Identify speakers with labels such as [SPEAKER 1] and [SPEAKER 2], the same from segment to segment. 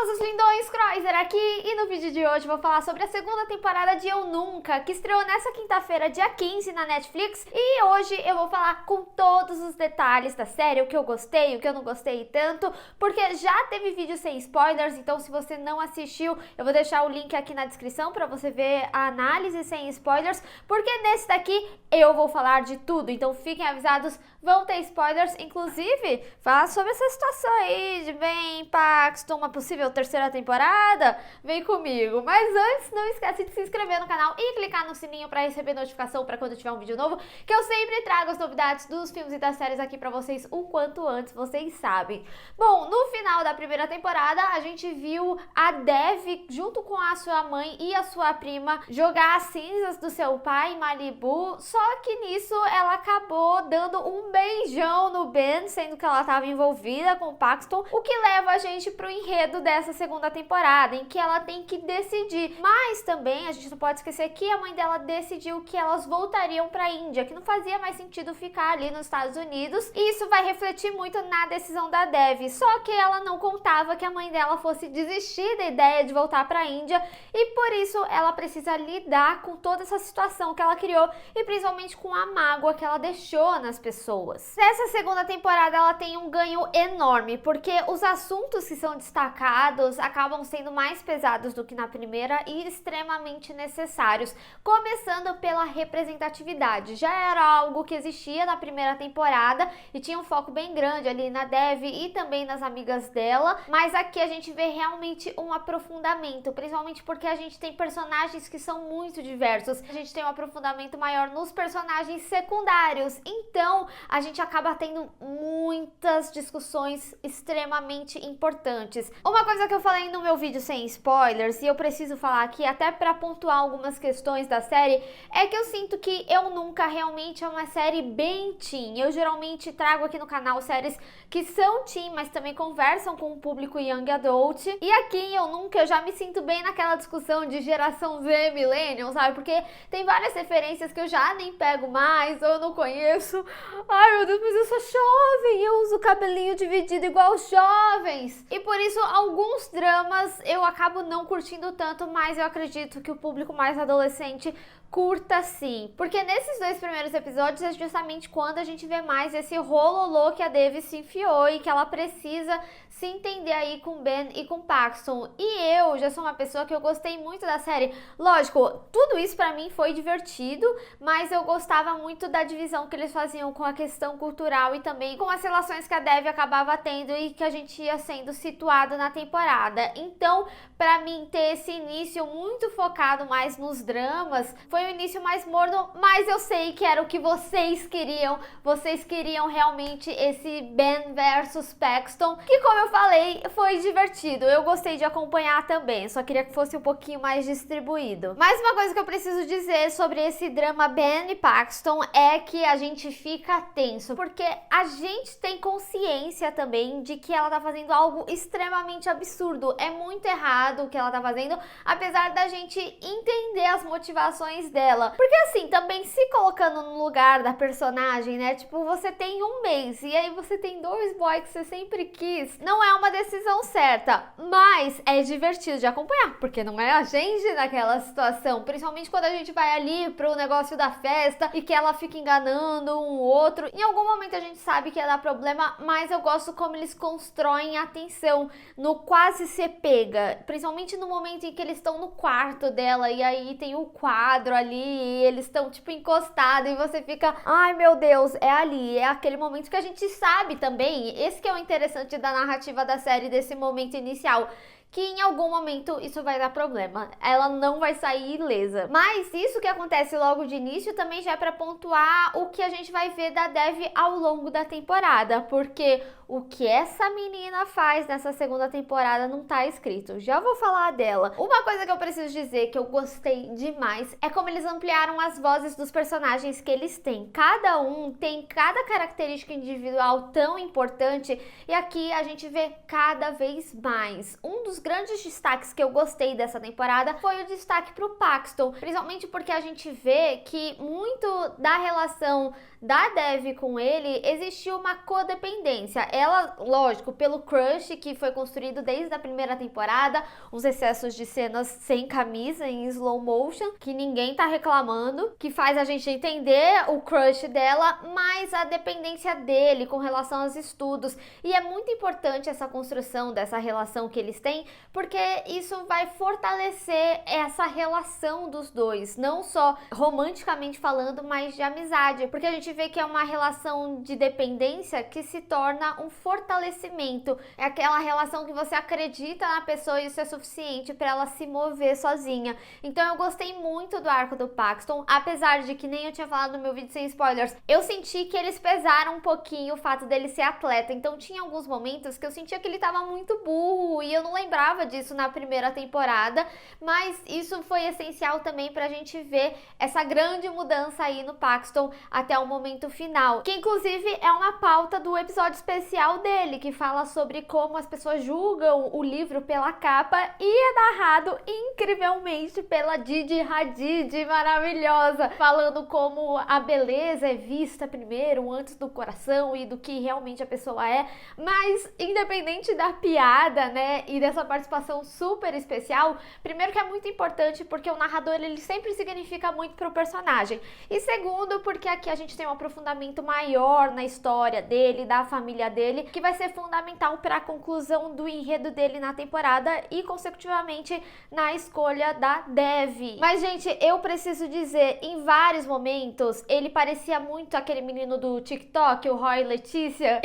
[SPEAKER 1] seus lindões, Croiser aqui, e no vídeo de hoje vou falar sobre a segunda temporada de Eu Nunca, que estreou nessa quinta-feira, dia 15, na Netflix, e hoje eu vou falar com todos os detalhes da série, o que eu gostei, o que eu não gostei tanto, porque já teve vídeo sem spoilers, então se você não assistiu, eu vou deixar o link aqui na descrição pra você ver a análise sem spoilers, porque nesse daqui eu vou falar de tudo, então fiquem avisados, vão ter spoilers, inclusive, falar sobre essa situação aí de Ben Paxton, uma possível terceira temporada, vem comigo. Mas antes, não esquece de se inscrever no canal e clicar no sininho para receber notificação para quando tiver um vídeo novo, que eu sempre trago as novidades dos filmes e das séries aqui para vocês o quanto antes, vocês sabem. Bom, no final da primeira temporada, a gente viu a Dev, junto com a sua mãe e a sua prima, jogar as cinzas do seu pai em Malibu, só que nisso ela acabou dando um beijão no Ben, sendo que ela estava envolvida com o Paxton, o que leva a gente pro enredo dessa segunda temporada, em que ela tem que decidir. Mas também a gente não pode esquecer que a mãe dela decidiu que elas voltariam pra Índia, que não fazia mais sentido ficar ali nos Estados Unidos, e isso vai refletir muito na decisão da Dev, só que ela não contava que a mãe dela fosse desistir da ideia de voltar pra Índia, e por isso ela precisa lidar com toda essa situação que ela criou, e principalmente com a mágoa que ela deixou nas pessoas. Nessa segunda temporada ela tem um ganho enorme, porque os assuntos que são destacados acabam sendo mais pesados do que na primeira e extremamente necessários, começando pela representatividade. Já era algo que existia na primeira temporada e tinha um foco bem grande ali na Dev e também nas amigas dela, mas aqui a gente vê realmente um aprofundamento, principalmente porque a gente tem personagens que são muito diversos, a gente tem um aprofundamento maior nos personagens secundários, então a gente acaba tendo muitas discussões extremamente importantes. Uma coisa que eu falei no meu vídeo sem spoilers, e eu preciso falar aqui até para pontuar algumas questões da série, é que eu sinto que Eu Nunca realmente é uma série bem teen. Eu geralmente trago aqui no canal séries que são teen, mas também conversam com o público young adult, e aqui em Eu Nunca eu já me sinto bem naquela discussão de geração Z, millennial, sabe? Porque tem várias referências que eu já nem pego mais, ou eu não conheço. Ai meu Deus, mas eu sou jovem, eu uso cabelinho dividido igual os jovens. E por isso alguns dramas eu acabo não curtindo tanto, mas eu acredito que o público mais adolescente curta sim. Porque nesses dois primeiros episódios é justamente quando a gente vê mais esse rololô que a Dev se enfiou e que ela precisa se entender aí com Ben e com Paxton. E eu já sou uma pessoa que eu gostei muito da série. Lógico, tudo isso pra mim foi divertido, mas eu gostava muito da divisão que eles faziam com a questão cultural e também com as relações que a Dev acabava tendo e que a gente ia sendo situado na temporada. Então, pra mim ter esse início muito focado mais nos dramas, foi o início mais morno, mas eu sei que era o que vocês queriam realmente esse Ben versus Paxton, que como eu falei, foi divertido, eu gostei de acompanhar também, só queria que fosse um pouquinho mais distribuído. Mas uma coisa que eu preciso dizer sobre esse drama Ben e Paxton é que a gente fica tenso, porque a gente tem consciência também de que ela tá fazendo algo extremamente absurdo, é muito errado o que ela tá fazendo, apesar da gente entender as motivações dela, porque assim, também se colocando no lugar da personagem, né, tipo, você tem um mês e aí você tem dois boys que você sempre quis, não é uma decisão certa, mas é divertido de acompanhar, porque não é a gente naquela situação, principalmente quando a gente vai ali pro negócio da festa e que ela fica enganando um outro, em algum momento a gente sabe que ia dar problema, mas eu gosto como eles constroem a tensão no quase ser pega, principalmente no momento em que eles estão no quarto dela e aí tem o quadro ali e eles estão tipo encostados e você fica, ai meu Deus, é ali, é aquele momento que a gente sabe também, esse que é o interessante da narrativa da série, desse momento inicial, que em algum momento isso vai dar problema, ela não vai sair ilesa. Mas isso que acontece logo de início também já é para pontuar o que a gente vai ver da Dev ao longo da temporada, porque o que essa menina faz nessa segunda temporada não tá escrito, já vou falar dela. Uma coisa que eu preciso dizer que eu gostei demais é como eles ampliaram as vozes dos personagens que eles têm. Cada um tem cada característica individual tão importante e aqui a gente vê cada vez mais. Um dos dos grandes destaques que eu gostei dessa temporada foi o destaque pro Paxton, principalmente porque a gente vê que muito da relação da Dev com ele existiu uma codependência. Ela, lógico, pelo crush que foi construído desde a primeira temporada, os excessos de cenas sem camisa em slow motion, que ninguém tá reclamando, que faz a gente entender o crush dela, mas a dependência dele com relação aos estudos. E é muito importante essa construção dessa relação que eles têm, porque isso vai fortalecer essa relação dos dois, não só romanticamente falando, mas de amizade, porque a gente vê que é uma relação de dependência que se torna um fortalecimento. É aquela relação que você acredita na pessoa e isso é suficiente para ela se mover sozinha. Então eu gostei muito do arco do Paxton, apesar de que nem eu tinha falado no meu vídeo sem spoilers, eu senti que eles pesaram um pouquinho o fato dele ser atleta. Então tinha alguns momentos que eu sentia que ele tava muito burro e eu não lembrava disso na primeira temporada, mas isso foi essencial também pra gente ver essa grande mudança aí no Paxton até o momento final, que inclusive é uma pauta do episódio especial dele, que fala sobre como as pessoas julgam o livro pela capa, e é narrado incrivelmente pela Gigi Hadid, maravilhosa, falando como a beleza é vista primeiro, antes do coração e do que realmente a pessoa é. Mas independente da piada, né, e dessa participação super especial, primeiro que é muito importante porque o narrador ele sempre significa muito pro personagem, e segundo porque aqui a gente tem um aprofundamento maior na história dele, da família dele, que vai ser fundamental para a conclusão do enredo dele na temporada e consecutivamente na escolha da Dev. Mas gente, eu preciso dizer, em vários momentos ele parecia muito aquele menino do TikTok, o Roy Letícia.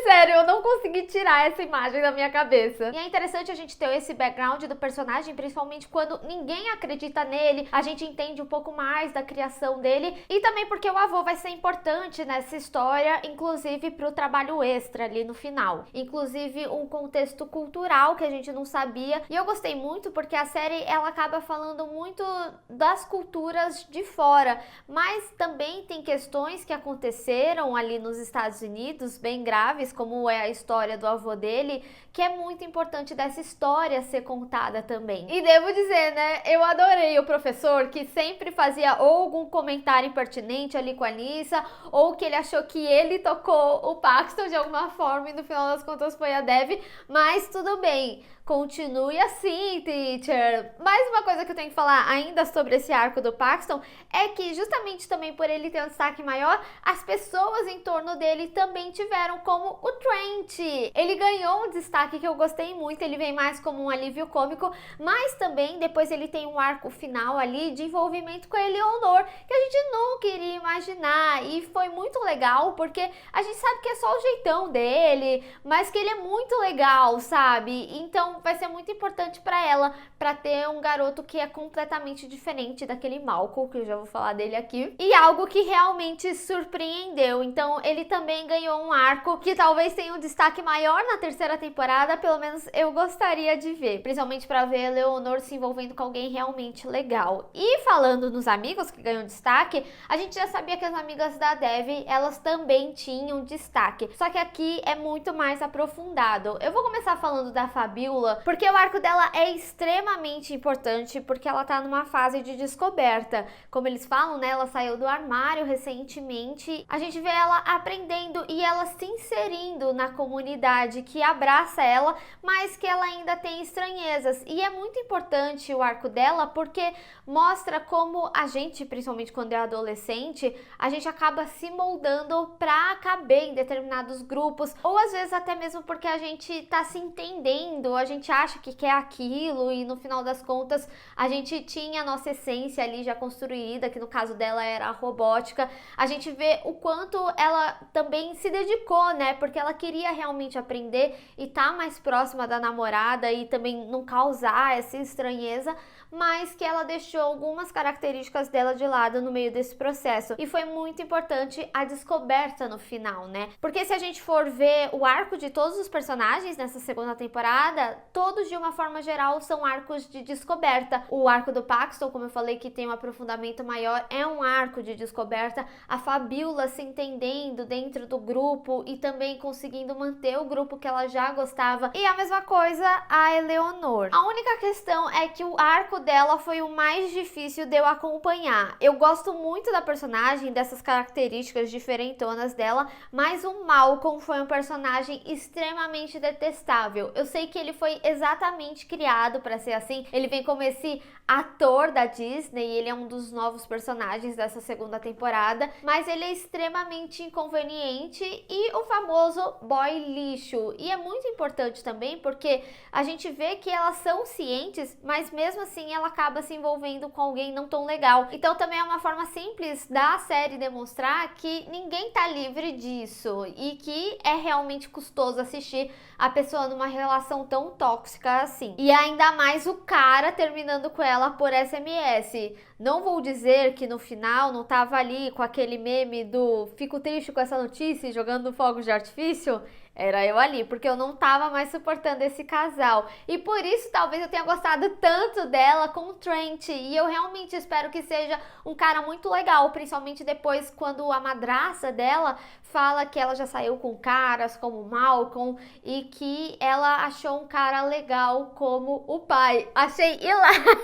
[SPEAKER 1] Sério, eu não consegui tirar essa imagem da minha cabeça. E é interessante a gente ter esse background do personagem, principalmente quando ninguém acredita nele, a gente entende um pouco mais da criação dele, e também porque o avô vai ser importante nessa história, inclusive pro trabalho extra ali no final. Inclusive um contexto cultural que a gente não sabia, e eu gostei muito porque a série ela acaba falando muito das culturas de fora, mas também tem questões que aconteceram ali nos Estados Unidos, bem graves, como é a história do avô dele, que é muito importante dessa história ser contada também. E devo dizer, né, eu adorei o professor que sempre fazia ou algum comentário impertinente ali com a Nyssa, ou que ele achou que ele tocou o Paxton de alguma forma e no final das contas foi a Dev, mas tudo bem. Continue assim, teacher. Mais uma coisa que eu tenho que falar ainda sobre esse arco do Paxton é que justamente também por ele ter um destaque maior, as pessoas em torno dele também tiveram, como o Trent. Ele ganhou um destaque que eu gostei muito, ele vem mais como um alívio cômico, mas também depois ele tem um arco final ali de envolvimento com a Eleanor, que a gente nunca iria imaginar, e foi muito legal, porque a gente sabe que é só o jeitão dele, mas que ele é muito legal, sabe? Então vai ser muito importante pra ela, pra ter um garoto que é completamente diferente daquele Malcolm, que eu já vou falar dele aqui, e algo que realmente surpreendeu. Então ele também ganhou um arco que talvez tenha um destaque maior na terceira temporada, pelo menos eu gostaria de ver, principalmente pra ver a Eleanor se envolvendo com alguém realmente legal. E falando nos amigos que ganham destaque, a gente já sabia que as amigas da Dev, elas também tinham destaque, só que aqui é muito mais aprofundado. Eu vou começar falando da Fabiola, porque o arco dela é extremamente importante, porque ela tá numa fase de descoberta. Como eles falam, né, ela saiu do armário recentemente, a gente vê ela aprendendo e ela se inserindo na comunidade que abraça ela, mas que ela ainda tem estranhezas. E é muito importante o arco dela, porque mostra como a gente, principalmente quando é adolescente, a gente acaba se moldando pra caber em determinados grupos, ou às vezes até mesmo porque a gente tá se entendendo, a gente acha que quer aquilo e no final das contas a gente tinha a nossa essência ali já construída, que no caso dela era a robótica. A gente vê o quanto ela também se dedicou, né, porque ela queria realmente aprender e tá mais próxima da namorada e também não causar essa estranheza, mas que ela deixou algumas características dela de lado no meio desse processo. E foi muito importante a descoberta no final, né? Porque se a gente for ver o arco de todos os personagens nessa segunda temporada, todos de uma forma geral são arcos de descoberta. O arco do Paxton, como eu falei, que tem um aprofundamento maior, é um arco de descoberta. A Fabiola se entendendo dentro do grupo e também conseguindo manter o grupo que ela já gostava. E a mesma coisa a Eleanor. A única questão é que o arco dela foi o mais difícil de eu acompanhar. Eu gosto muito da personagem, dessas características diferentonas dela, mas o Malcolm foi um personagem extremamente detestável. Eu sei que ele foi exatamente criado para ser assim. Ele vem como esse ator da Disney, ele é um dos novos personagens dessa segunda temporada, mas ele é extremamente inconveniente e o famoso boy lixo. E é muito importante também porque a gente vê que elas são cientes, mas mesmo assim ela acaba se envolvendo com alguém não tão legal. Então também é uma forma simples da série demonstrar que ninguém tá livre disso e que é realmente custoso assistir a pessoa numa relação tão tóxica assim. E ainda mais o cara terminando com ela por SMS. Não vou dizer que no final não tava ali com aquele meme do fico triste com essa notícia jogando fogos de artifício. Era eu ali, porque eu não tava mais suportando esse casal. E por isso talvez eu tenha gostado tanto dela com o Trent. E eu realmente espero que seja um cara muito legal, principalmente depois quando a madraça dela fala que ela já saiu com caras como Malcolm e que ela achou um cara legal como o pai. Achei hilária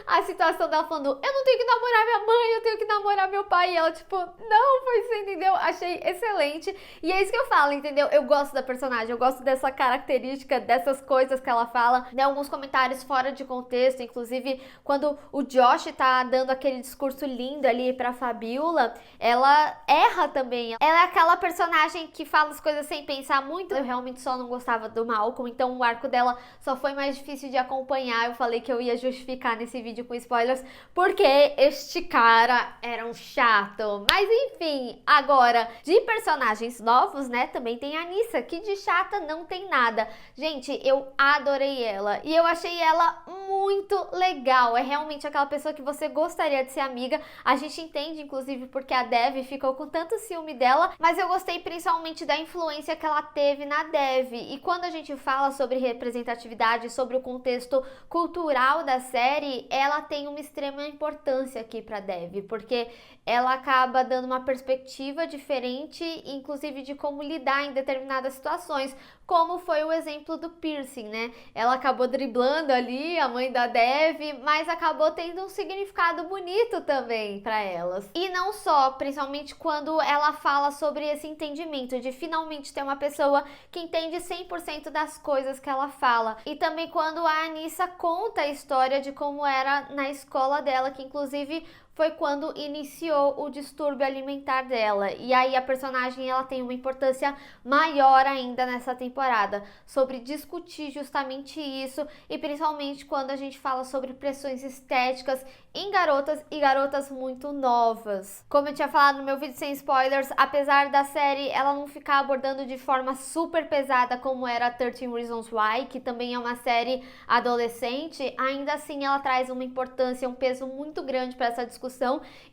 [SPEAKER 1] a situação dela falando, eu não tenho que namorar minha mãe, eu tenho que namorar meu pai. E ela tipo, não, foi isso, entendeu? Achei excelente. E é isso que eu falo, entendeu? Eu gosto da personagem, eu gosto dessa característica, dessas coisas que ela fala. Tem alguns comentários fora de contexto, inclusive quando o Josh tá dando aquele discurso lindo ali pra Fabiola, ela erra também. Ela é aquela personagem que fala as coisas sem pensar muito. Eu realmente só não gostava do Malcolm, então o arco dela só foi mais difícil de acompanhar. Eu falei que eu ia justificar nesse vídeo com spoilers, porque este cara era um chato. Mas enfim, agora, de personagens novos, né, também tem a Nyssa, que de chata não tem nada. Gente, eu adorei ela e eu achei ela muito legal. É realmente aquela pessoa que você gostaria de ser amiga. A gente entende, inclusive, porque a Dev ficou com tanto ciúme dela, mas eu gostei principalmente da influência que ela teve na Dev. E quando a gente fala sobre representatividade, sobre o contexto cultural da série, ela tem uma extrema importância aqui pra Dev, porque ela acaba dando uma perspectiva diferente, inclusive de como lidar em determinadas situações, como foi o exemplo do piercing, né? Ela acabou driblando ali a mãe da Dev, mas acabou tendo um significado bonito também para elas. E não só, principalmente quando ela fala sobre esse entendimento de finalmente ter uma pessoa que entende 100% das coisas que ela fala. E também quando a Nyssa conta a história de como era na escola dela, que inclusive foi quando iniciou o distúrbio alimentar dela. E aí a personagem ela tem uma importância maior ainda nessa temporada, sobre discutir justamente isso, e principalmente quando a gente fala sobre pressões estéticas em garotas e garotas muito novas. Como eu tinha falado no meu vídeo sem spoilers, apesar da série ela não ficar abordando de forma super pesada como era 13 Reasons Why, que também é uma série adolescente, ainda assim ela traz uma importância, um peso muito grande para essa discussão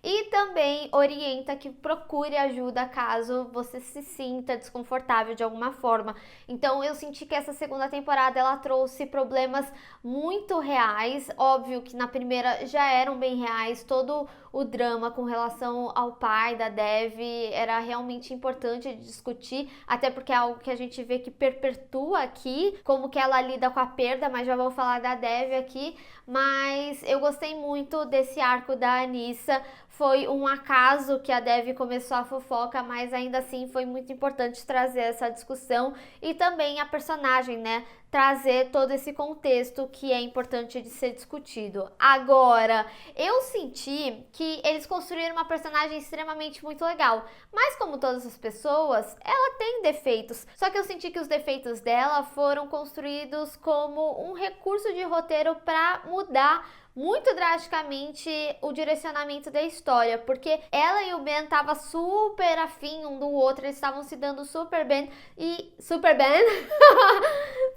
[SPEAKER 1] e também orienta que procure ajuda caso você se sinta desconfortável de alguma forma. Então eu senti que essa segunda temporada ela trouxe problemas muito reais, óbvio que na primeira já eram bem reais, todo o drama com relação ao pai da Dev era realmente importante de discutir, até porque é algo que a gente vê que perpetua aqui, como que ela lida com a perda, mas já vou falar da Dev aqui. Mas eu gostei muito desse arco da Nyssa. Foi um acaso que a Dev começou a fofoca, mas ainda assim foi muito importante trazer essa discussão e também a personagem, né? Trazer todo esse contexto que é importante de ser discutido. Agora, eu senti que eles construíram uma personagem extremamente muito legal, mas como todas as pessoas, ela tem defeitos. Só que eu senti que os defeitos dela foram construídos como um recurso de roteiro para mudar muito drasticamente o direcionamento da história, porque ela e o Ben estavam super afim um do outro, eles estavam se dando super bem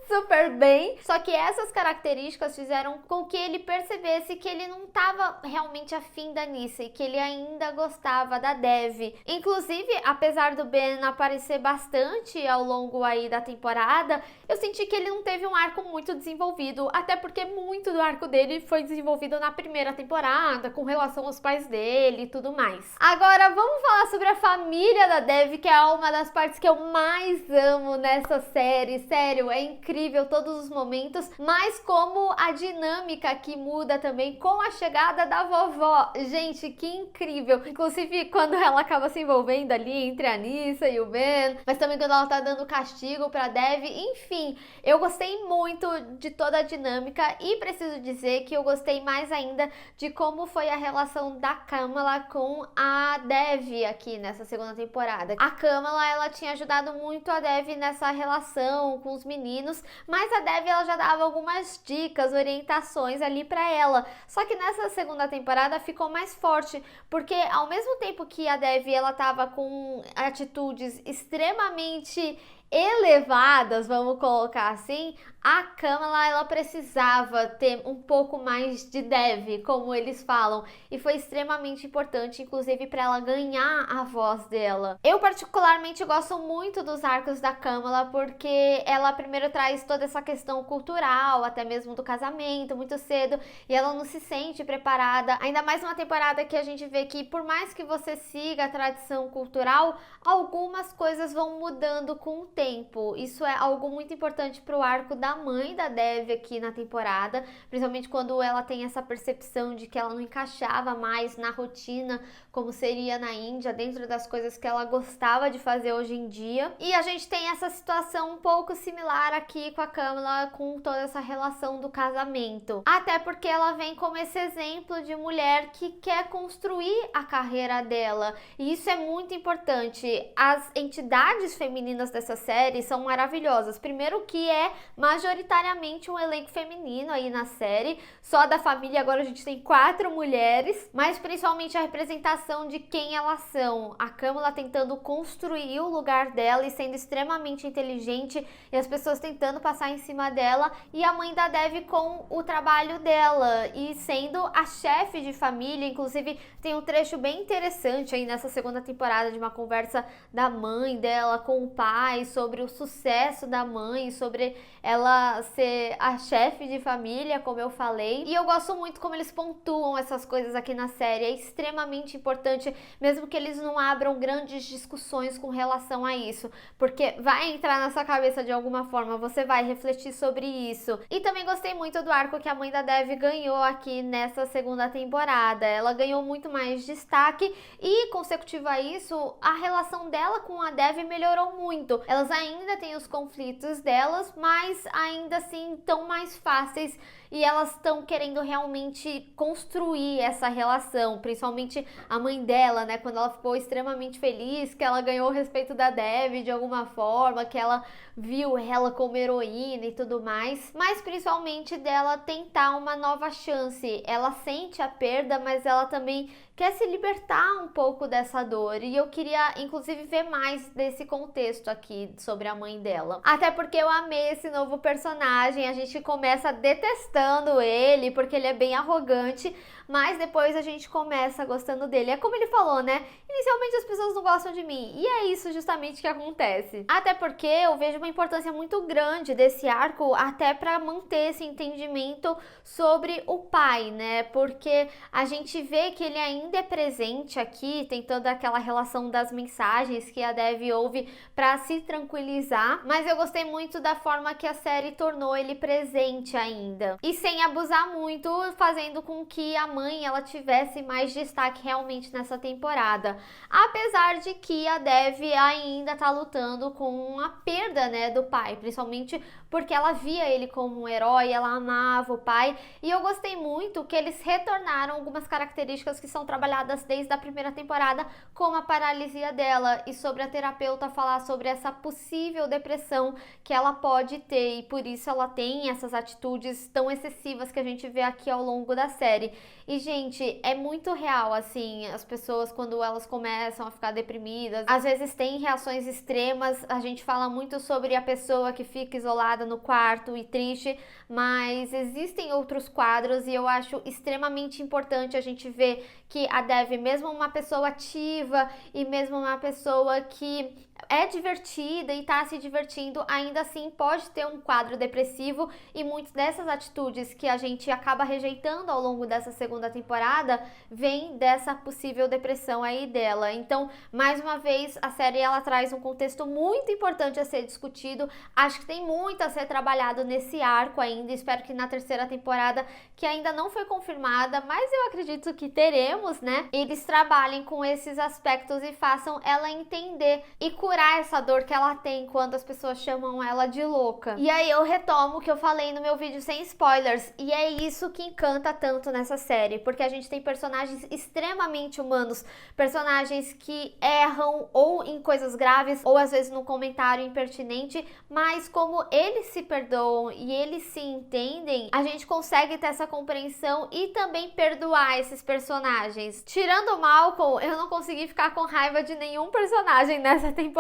[SPEAKER 1] super bem, só que essas características fizeram com que ele percebesse que ele não estava realmente afim da Nyssa e que ele ainda gostava da Dev. Inclusive, apesar do Ben aparecer bastante ao longo aí da temporada, eu senti que ele não teve um arco muito desenvolvido, até porque muito do arco dele foi desenvolvido na primeira temporada, com relação aos pais dele e tudo mais. Agora, vamos falar sobre a família da Dev, que é uma das partes que eu mais amo nessa série. Sério, é incrível todos os momentos, mas como a dinâmica aqui muda também com a chegada da vovó. Gente, que incrível! Inclusive, quando ela acaba se envolvendo ali entre a Nyssa e o Ben, mas também quando ela tá dando castigo pra Dev, enfim, eu gostei muito de toda a dinâmica e preciso dizer que eu gostei mais ainda de como foi a relação da Kamala com a Dev aqui nessa segunda temporada. A Kamala, ela tinha ajudado muito a Dev nessa relação com os meninos, mas a Dev, ela já dava algumas dicas, orientações ali pra ela. Só que nessa segunda temporada ficou mais forte, porque ao mesmo tempo que a Dev, ela tava com atitudes extremamente elevadas, vamos colocar assim, a Kamala, ela precisava ter um pouco mais de Dev, como eles falam, e foi extremamente importante, inclusive para ela ganhar a voz dela. Eu particularmente gosto muito dos arcos da Kamala, porque ela primeiro traz toda essa questão cultural, até mesmo do casamento, muito cedo, e ela não se sente preparada, ainda mais numa temporada que a gente vê que por mais que você siga a tradição cultural, algumas coisas vão mudando com o tempo. Isso é algo muito importante para o arco da mãe da Dev aqui na temporada, principalmente quando ela tem essa percepção de que ela não encaixava mais na rotina como seria na Índia, dentro das coisas que ela gostava de fazer hoje em dia. E a gente tem essa situação um pouco similar aqui com a Kamala, com toda essa relação do casamento. Até porque ela vem como esse exemplo de mulher que quer construir a carreira dela. E isso é muito importante. As entidades femininas dessa série são maravilhosas. Primeiro que é majoritariamente um elenco feminino aí na série. Só da família agora a gente tem 4 mulheres, mas principalmente a representação de quem elas são. A Kamala tentando construir o lugar dela e sendo extremamente inteligente, e as pessoas tentando passar em cima dela, e a mãe da Dev com o trabalho dela e sendo a chefe de família. Inclusive tem um trecho bem interessante aí nessa segunda temporada de uma conversa da mãe dela com o pai sobre o sucesso da mãe, sobre ela ser a chefe de família, como eu falei. E eu gosto muito como eles pontuam essas coisas aqui na série. É extremamente importante, mesmo que eles não abram grandes discussões com relação a isso, porque vai entrar na sua cabeça de alguma forma, você vai refletir sobre isso. E também gostei muito do arco que a mãe da Dev ganhou aqui nessa segunda temporada. Ela ganhou muito mais destaque e, consecutivo a isso, a relação dela com a Dev melhorou muito. Elas ainda têm os conflitos delas, mas ainda assim estão mais fáceis e elas estão querendo realmente construir essa relação, principalmente a mãe dela, né, quando ela ficou extremamente feliz que ela ganhou o respeito da Dev de alguma forma, que ela viu ela como heroína e tudo mais, mas principalmente dela tentar uma nova chance. Ela sente a perda, mas ela também quer se libertar um pouco dessa dor, e eu queria inclusive ver mais desse contexto aqui sobre a mãe dela. Até porque eu amei esse novo personagem, a gente começa detestando ele porque ele é bem arrogante, mas depois a gente começa gostando dele. É como ele falou, né? Inicialmente as pessoas não gostam de mim, e é isso justamente que acontece. Até porque eu vejo uma importância muito grande desse arco até para manter esse entendimento sobre o pai, né? Porque a gente vê que ele ainda é presente aqui, tem toda aquela relação das mensagens que a Dev ouve para se tranquilizar, mas eu gostei muito da forma que a série tornou ele presente ainda, e sem abusar muito, fazendo com que a mãe ela tivesse mais destaque realmente nessa temporada. Apesar de que a Dev ainda tá lutando com a perda, né, do pai, principalmente porque ela via ele como um herói, ela amava o pai, e eu gostei muito que eles retornaram algumas características que são trabalhadas desde a primeira temporada, como a paralisia dela, e sobre a terapeuta falar sobre essa possível depressão que ela pode ter, e por isso ela tem essas atitudes tão excessivas que a gente vê aqui ao longo da série. E, gente, é muito real, assim, as pessoas quando elas começam a ficar deprimidas, às vezes tem reações extremas, a gente fala muito sobre a pessoa que fica isolada no quarto e triste, mas existem outros quadros e eu acho extremamente importante a gente ver que a Dev, mesmo uma pessoa ativa e mesmo uma pessoa que é divertida e tá se divertindo, ainda assim pode ter um quadro depressivo, e muitas dessas atitudes que a gente acaba rejeitando ao longo dessa segunda temporada vem dessa possível depressão aí dela. Então, mais uma vez, a série ela traz um contexto muito importante a ser discutido. Acho que tem muito a ser trabalhado nesse arco ainda. Espero que na terceira temporada, que ainda não foi confirmada, mas eu acredito que teremos, né? Eles trabalhem com esses aspectos e façam ela entender e curar essa dor que ela tem quando as pessoas chamam ela de louca. E aí eu retomo o que eu falei no meu vídeo sem spoilers, e é isso que encanta tanto nessa série, porque a gente tem personagens extremamente humanos, personagens que erram ou em coisas graves, ou às vezes num comentário impertinente, mas como eles se perdoam e eles se entendem, a gente consegue ter essa compreensão e também perdoar esses personagens. Tirando o Malcolm, eu não consegui ficar com raiva de nenhum personagem nessa temporada.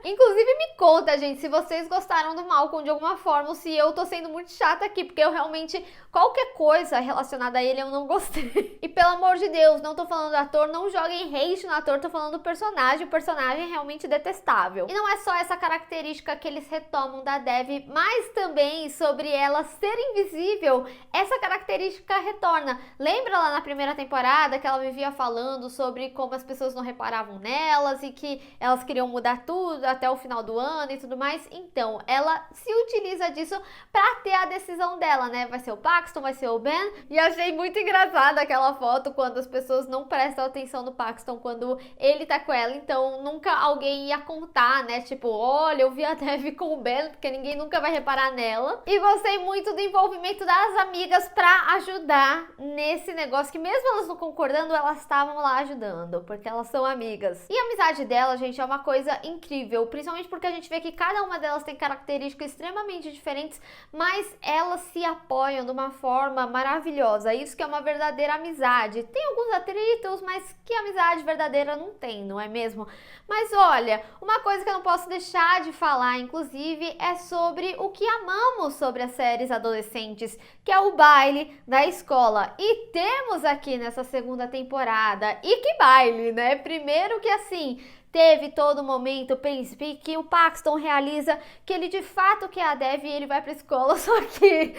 [SPEAKER 1] Inclusive me conta, gente, se vocês gostaram do Malcolm de alguma forma, ou se eu tô sendo muito chata aqui, porque eu realmente, qualquer coisa relacionada a ele eu não gostei. E pelo amor de Deus, não tô falando do ator, não joguem hate no ator, tô falando do personagem, o personagem é realmente detestável. E não é só essa característica que eles retomam da Dev, mas também sobre ela ser invisível, essa característica retorna. Lembra lá na primeira temporada que ela vivia falando sobre como as pessoas não reparavam nelas e que elas queriam mudar tudo até o final do ano e tudo mais? Então, ela se utiliza disso pra ter a decisão dela, né? Vai ser o Paxton, vai ser o Ben. E achei muito engraçada aquela foto quando as pessoas não prestam atenção no Paxton quando ele tá com ela. Então, nunca alguém ia contar, né? Tipo, olha, eu vi a Dev com o Ben, porque ninguém nunca vai reparar nela. E gostei muito do envolvimento das amigas pra ajudar nesse negócio, que mesmo elas não concordando, elas estavam lá ajudando, porque elas são amigas. E a amizade dela, gente, é uma coisa incrível, principalmente porque a gente vê que cada uma delas tem características extremamente diferentes, mas elas se apoiam de uma forma maravilhosa. Isso que é uma verdadeira amizade. Tem alguns atritos, mas que amizade verdadeira não tem, não é mesmo? Mas olha, uma coisa que eu não posso deixar de falar, inclusive, é sobre o que amamos sobre as séries adolescentes, que é o baile da escola. E temos aqui nessa segunda temporada, e que baile, né? Primeiro que assim, teve todo momento príncipe que o Paxton realiza que ele de fato quer a Dev e ele vai pra escola, só que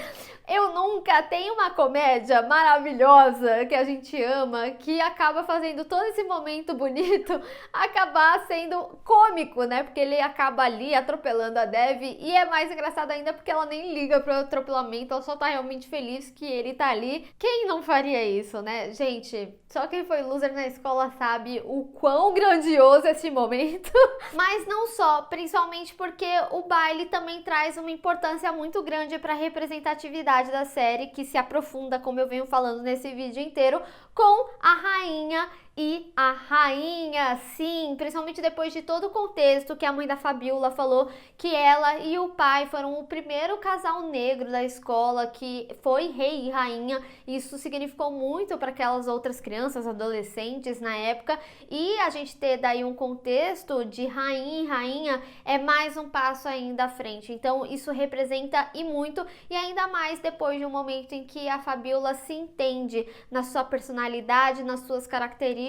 [SPEAKER 1] eu nunca tenho uma comédia maravilhosa que a gente ama, que acaba fazendo todo esse momento bonito acabar sendo cômico, né? Porque ele acaba ali atropelando a Dev, e é mais engraçado ainda porque ela nem liga pro atropelamento, ela só tá realmente feliz que ele tá ali. Quem não faria isso, né? Gente, só quem foi loser na escola sabe o quão grandioso esse momento. Mas não só, principalmente porque o baile também traz uma importância muito grande para a representatividade da série, que se aprofunda, como eu venho falando nesse vídeo inteiro, com a rainha e a rainha, sim, principalmente depois de todo o contexto que a mãe da Fabiola falou que ela e o pai foram o primeiro casal negro da escola que foi rei e rainha. Isso significou muito para aquelas outras crianças, adolescentes na época, e a gente ter daí um contexto de rainha e rainha é mais um passo ainda à frente. Então isso representa e muito, e ainda mais depois de um momento em que a Fabiola se entende na sua personalidade, nas suas características,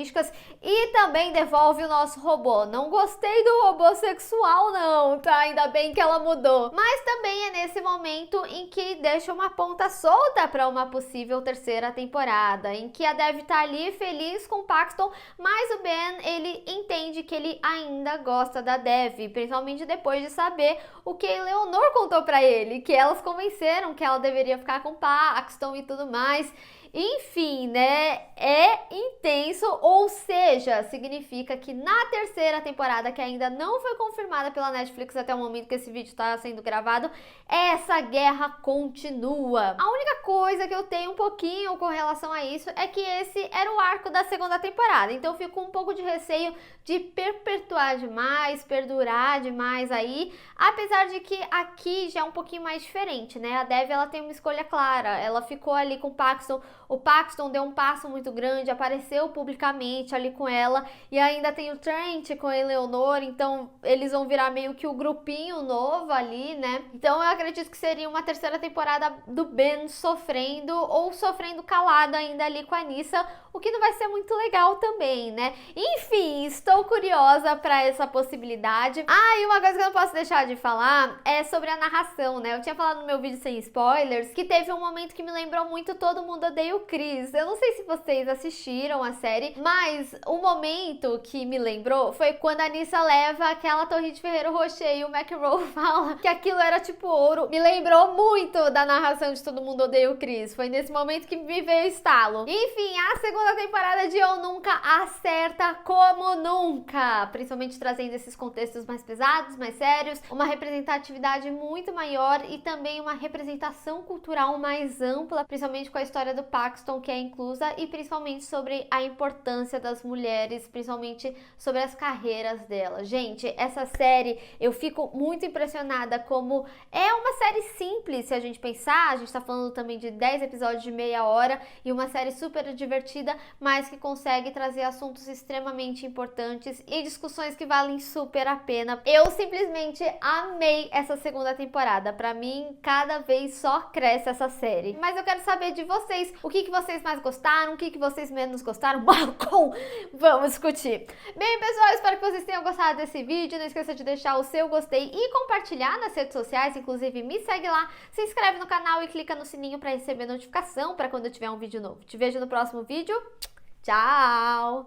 [SPEAKER 1] e também devolve o nosso robô. Não gostei do robô sexual não, tá? Ainda bem que ela mudou. Mas também é nesse momento em que deixa uma ponta solta para uma possível terceira temporada, em que a Dev tá ali feliz com o Paxton, mas o Ben, ele entende que ele ainda gosta da Dev, principalmente depois de saber o que Eleanor contou para ele, que elas convenceram que ela deveria ficar com o Paxton e tudo mais. Enfim, né? É intenso, ou seja, significa que na terceira temporada, que ainda não foi confirmada pela Netflix até o momento que esse vídeo está sendo gravado, essa guerra continua. A única coisa que eu tenho um pouquinho com relação a isso é que esse era o arco da segunda temporada, então eu fico um pouco de receio de perpetuar demais, perdurar demais aí, apesar de que aqui já é um pouquinho mais diferente, né? A Dev, ela tem uma escolha clara, ela ficou ali com o Paxton deu um passo muito grande, apareceu publicamente ali com ela, e ainda tem o Trent com a Eleanor, então eles vão virar meio que o grupinho novo ali, né? Então eu acredito que seria uma terceira temporada do Ben sofrendo, ou sofrendo calado ainda ali com a Nyssa, o que não vai ser muito legal também, né? Enfim, estou curiosa para essa possibilidade. Ah, e uma coisa que eu não posso deixar de falar é sobre a narração, né? Eu tinha falado no meu vídeo sem spoilers que teve um momento que me lembrou muito Todo Mundo Odeia o Chris. Eu não sei se vocês assistiram a série, mas o momento que me lembrou foi quando a Nyssa leva aquela torre de Ferrero Rocher e o McEnroe fala que aquilo era tipo ouro. Me lembrou muito da narração de Todo Mundo Odeia o Chris. Foi nesse momento que me veio o estalo. Enfim, a segunda temporada de Eu Nunca acerta como nunca, principalmente trazendo esses contextos mais pesados, mais sérios, uma representatividade muito maior e também uma representação cultural mais ampla, principalmente com a história do Paxton, que é inclusa, e principalmente sobre a importância das mulheres, principalmente sobre as carreiras delas. Gente, essa série, eu fico muito impressionada como é uma série simples, se a gente pensar, a gente tá falando também de 10 episódios de meia hora e uma série super divertida, mas que consegue trazer assuntos extremamente importantes e discussões que valem super a pena. Eu simplesmente amei essa segunda temporada. Pra mim, cada vez só cresce essa série. Mas eu quero saber de vocês, o que vocês mais gostaram, o que vocês menos gostaram. Balcão! Vamos discutir. Bem, pessoal, espero que vocês tenham gostado desse vídeo. Não esqueça de deixar o seu gostei e compartilhar nas redes sociais. Inclusive, me segue lá, se inscreve no canal e clica no sininho pra receber notificação pra quando eu tiver um vídeo novo. Te vejo no próximo vídeo. Tchau!